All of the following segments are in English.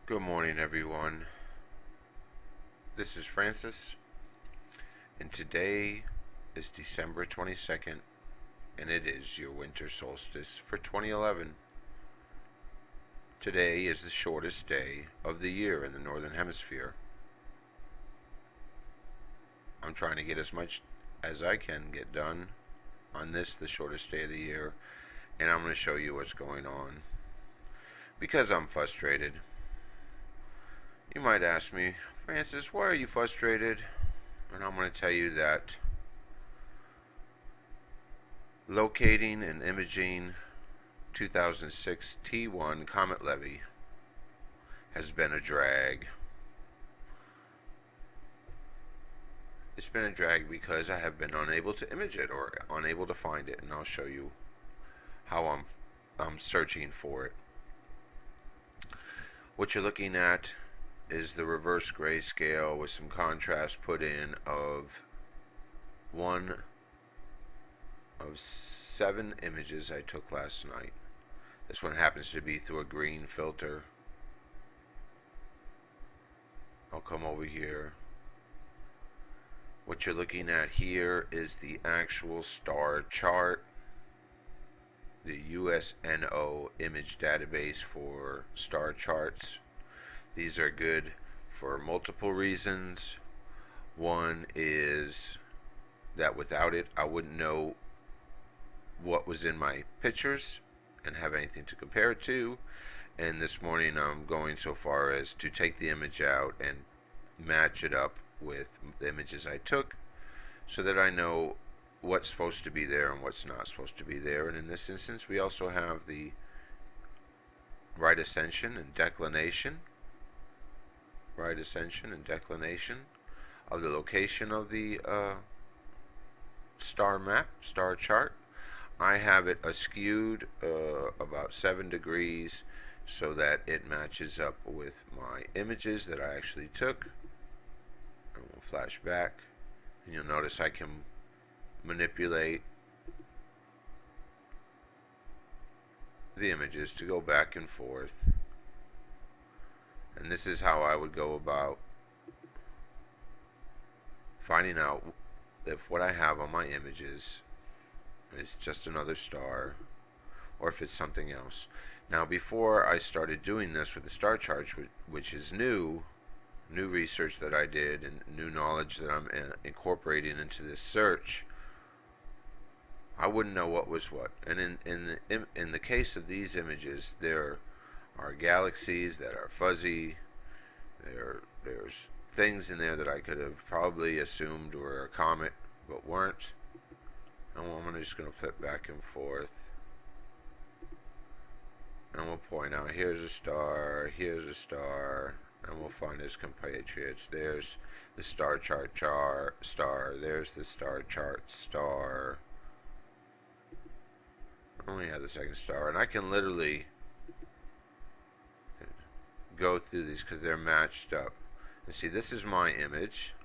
Good morning, everyone. This is Francis, and today is December 22nd, and it is your winter solstice for 2011. Today is the shortest day of the year in the Northern Hemisphere. I'm trying to get as much as I can get done on this, the shortest day of the year, and I'm going to show you what's going on because I'm frustrated. You might ask me, Francis, why are you frustrated? And I'm going to tell you that locating and imaging 2006 T1 Comet Levy has been a drag. It's been a drag because I have been unable to image it or unable to find it, and I'll show you how I'm searching for it. What you're looking at is the reverse grayscale with some contrast put in of one of 7 images I took last night. This one happens to be through a green filter. I'll come over here. What you're looking at here is the actual star chart, the USNO image database for star charts. These are good for multiple reasons. One is that without it, I wouldn't know what was in my pictures and have anything to compare it to. And this morning I'm going so far as to take the image out and match it up with the images I took so that I know what's supposed to be there and what's not supposed to be there. And in this instance, we also have the right ascension and declination of the location of the star map, star chart. I have it askewed about 7 degrees so that it matches up with my images that I actually took. And we'll flash back, and you'll notice I can manipulate the images to go back and forth. And this is how I would go about finding out if what I have on my images is just another star or if it's something else. Now, before I started doing this with the star charts, which is new research that I did and new knowledge that I'm incorporating into this search, I wouldn't know what was what. And in the case of these images, there are galaxies that are fuzzy. There's things in there that I could have probably assumed were a comet but weren't. And I'm just going to flip back and forth, and we'll point out here's a star, and we'll find his compatriots. There's the star chart star, there's the star chart star. I only have the second star, and I can literally go through these because they're matched up. And see, this is my image,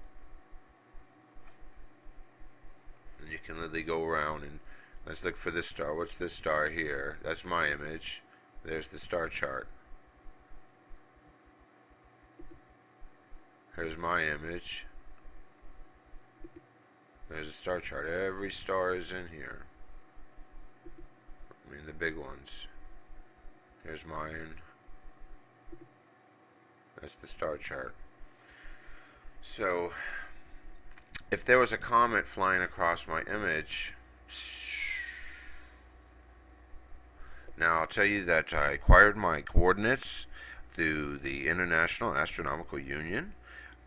and you can literally go around and let's look for this star. What's this star here? That's my image. There's the star chart. Here's my image. There's a star chart. Every star is in here. I mean, the big ones. Here's mine. That's the star chart. So, if there was a comet flying across my image, now I'll tell you that I acquired my coordinates through the International Astronomical Union.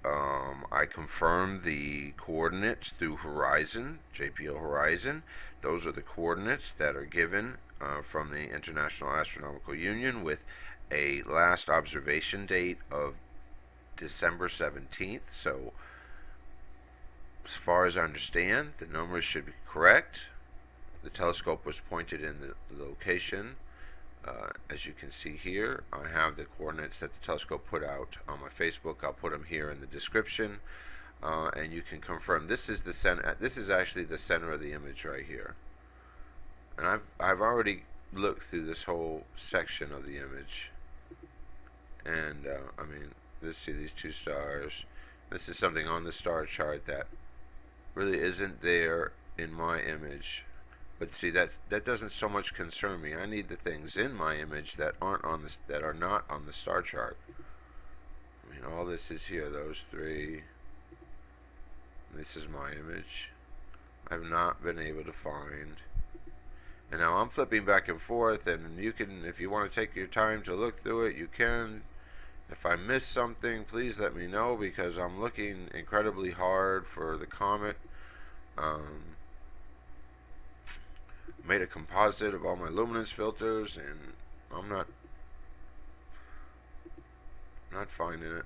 I confirmed the coordinates through Horizon, JPL Horizon. Those are the coordinates that are given from the International Astronomical Union with a last observation date of December 17th. So, as far as I understand, the numbers should be correct. The telescope was pointed in the location. As you can see here, I have the coordinates that the telescope put out on my Facebook. I'll put them here in the description, and you can confirm. This is the center. This is actually the center of the image right here. And I've already looked through this whole section of the image, And I mean, let's see these two stars. This is something on the star chart that really isn't there in my image. But see, that doesn't so much concern me. I need the things in my image that aren't on this, that are not on the star chart. I mean, all this is here. Those three. This is my image. I've not been able to find. And now I'm flipping back and forth, and you can, if you want to take your time to look through it, you can. If I miss something, please let me know, because I'm looking incredibly hard for the comet. Made a composite of all my luminance filters, and I'm not finding it.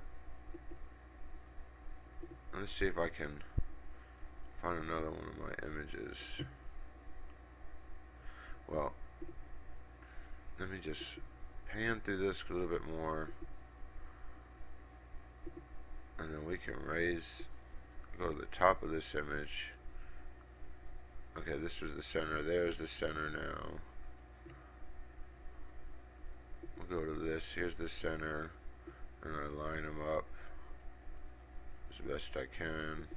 Let's see if I can find another one of my images. Well, let me just pan through this a little bit more, and then we can go to the top of this image. Okay, this was the center. There's the center now. We'll go to this. Here's the center, and I line them up as best I can.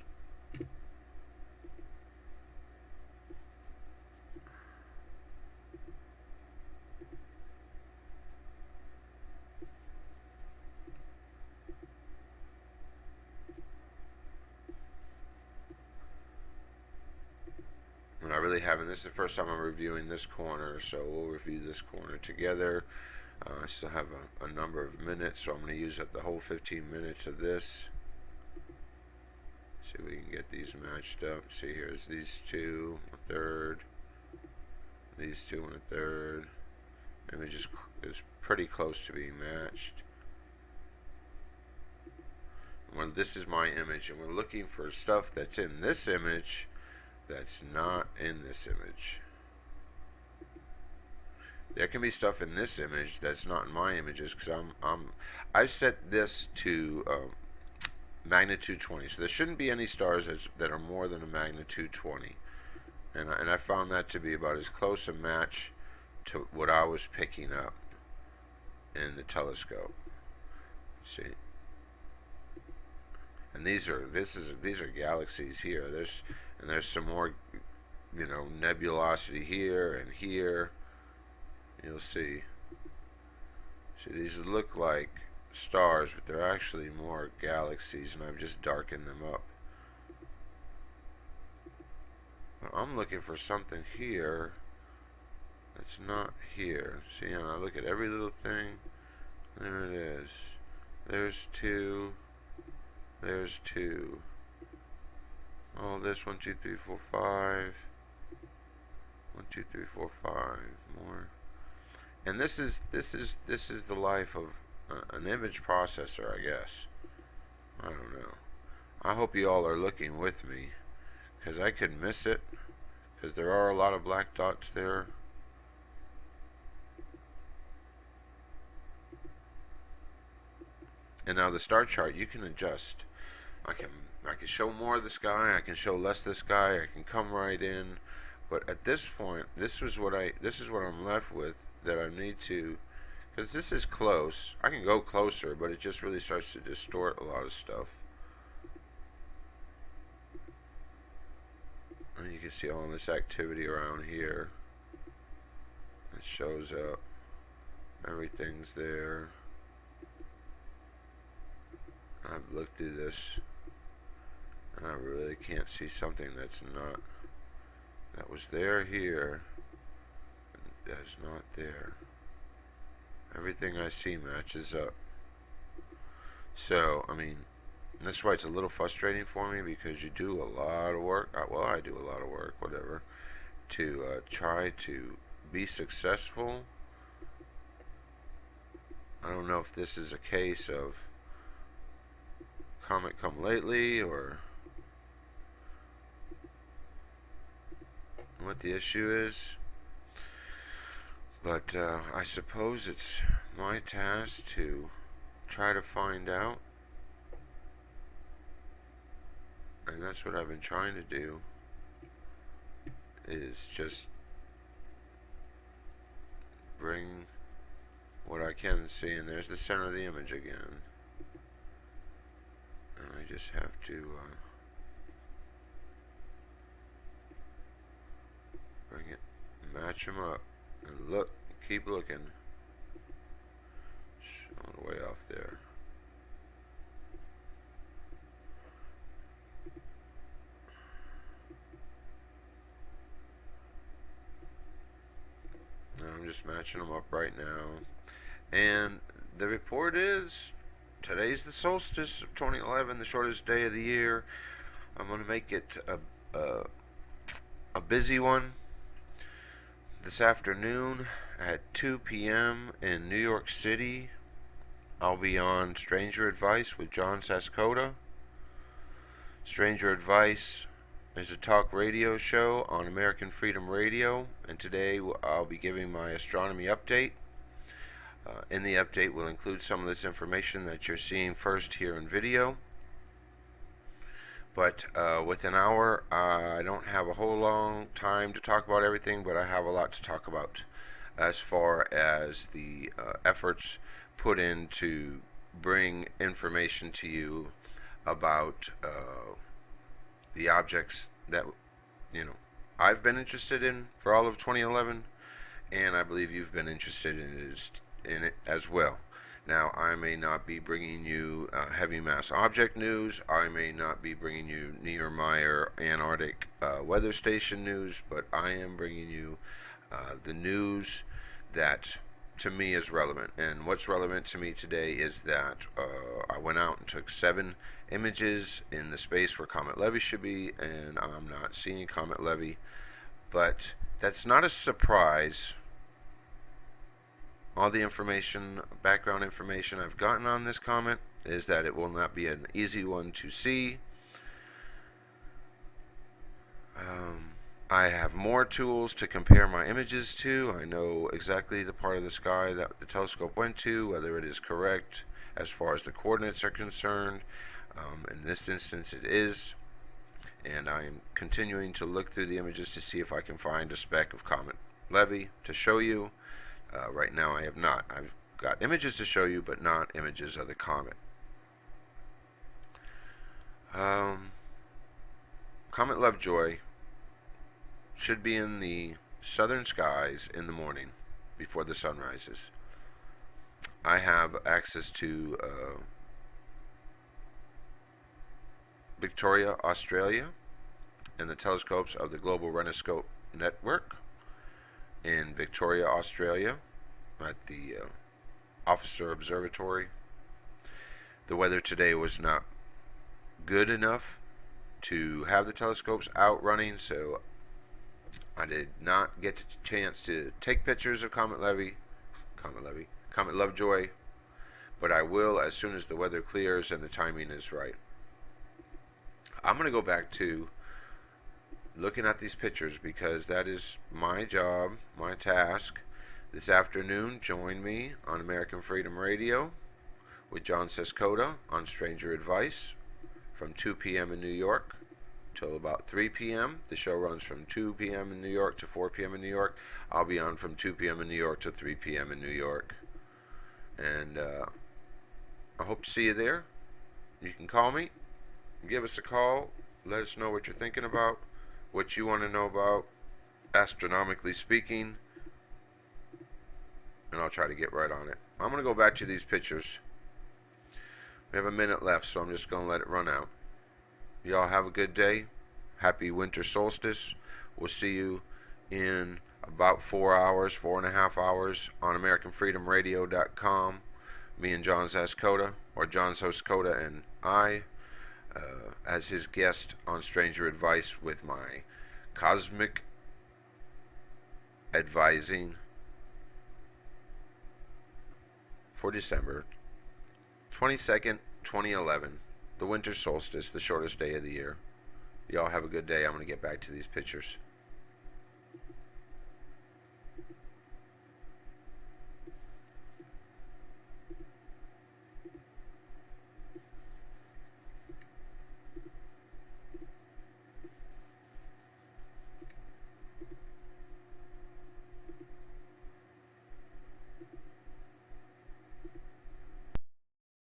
And I really haven't. This is the first time I'm reviewing this corner, so we'll review this corner together. I still have a number of minutes, so I'm going to use up the whole 15 minutes of this. See if we can get these matched up. See, here's these two, a third. These two and a third. Image is pretty close to being matched. Well, this is my image, and we're looking for stuff that's in this image that's not in this image. There can be stuff in this image that's not in my images, because I've set this to magnitude 20, so there shouldn't be any stars that are more than a magnitude 20, and I found that to be about as close a match to what I was picking up in the telescope. See, and these are galaxies here. There's some more, nebulosity here and here. You'll see. See, these look like stars, but they're actually more galaxies, and I've just darkened them up. But I'm looking for something here that's not here. See, and I look at every little thing. There it is. There's two. There's two. All this 1, 2, 3, 4, 5. 1, 2, 3, 4, 5 more. And this is the life of an image processor, I guess. I don't know. I hope you all are looking with me, because I could miss it, because there are a lot of black dots there. And now the star chart, you can adjust. I can show more of the sky, I can show less of the sky, I can come right in. But at this point, this is what I'm left with, that I need to, because this is close. I can go closer, but it just really starts to distort a lot of stuff. And you can see all this activity around here. It shows up. Everything's there. I've looked through this, and I really can't see something that was there here, and that's not there. Everything I see matches up. So, I mean, that's why it's a little frustrating for me, because you do a lot of work. Well, I do a lot of work, whatever, to try to be successful. I don't know if this is a case of Comet come lately, or what the issue is, but I suppose it's my task to try to find out, and that's what I've been trying to do, is just bring what I can see, and there's the center of the image again. And I just have to bring it, match them up, and look, keep looking. Showing way off there. I'm just matching them up right now. And the report is, today's the solstice of 2011, the shortest day of the year. I'm going to make it a busy one. This afternoon at 2 p.m. in New York City, I'll be on Stranger Advice with John Saskota. Stranger Advice is a talk radio show on American Freedom Radio, and today I'll be giving my astronomy update. In the update will include some of this information that you're seeing first here in video. But with an hour, I don't have a whole long time to talk about everything, but I have a lot to talk about as far as the efforts put in to bring information to you about the objects that I've been interested in for all of 2011, and I believe you've been interested in it as well. Now, I may not be bringing you heavy mass object news. I may not be bringing you Niemeyer Antarctic weather station news, but I am bringing you the news that to me is relevant. And what's relevant to me today is that I went out and took 7 images in the space where Comet Levy should be, and I'm not seeing Comet Levy. But that's not a surprise. All the information, background information I've gotten on this comet is that it will not be an easy one to see. I have more tools to compare my images to. I know exactly the part of the sky that the telescope went to, whether it is correct as far as the coordinates are concerned. In this instance it is, and I am continuing to look through the images to see if I can find a speck of Comet Levy to show you. Right now I have not. I've got images to show you, but not images of the comet. Comet Lovejoy should be in the southern skies in the morning before the sun rises. I have access to Victoria, Australia, and the telescopes of the Global Renescope Network in Victoria, Australia, at the Officer Observatory. The weather today was not good enough to have the telescopes out running, so I did not get a chance to take pictures of Comet Lovejoy, but I will as soon as the weather clears and the timing is right. I'm going to go back to looking at these pictures because that is my job, my task. This afternoon, join me on American Freedom Radio with John Saskota on Stranger Advice from 2 p.m. in New York till about 3 p.m. The show runs from 2 p.m. in New York to 4 p.m. in New York. I'll be on from 2 p.m. in New York to 3 p.m. in New York. And I hope to see you there. You can call me, give us a call, let us know what you're thinking about, what you want to know about, astronomically speaking, and I'll try to get right on it. I'm going to go back to these pictures. We have a minute left, so I'm just going to let it run out. Y'all have a good day. Happy winter solstice. We'll see you in about 4 hours, 4.5 hours on AmericanFreedomRadio.com. Me and John Saskota, or John Saskota and I, as his guest on Stranger Advice with my cosmic advising for December 22nd, 2011, the winter solstice, the shortest day of the year. Y'all have a good day. I'm going to get back to these pictures.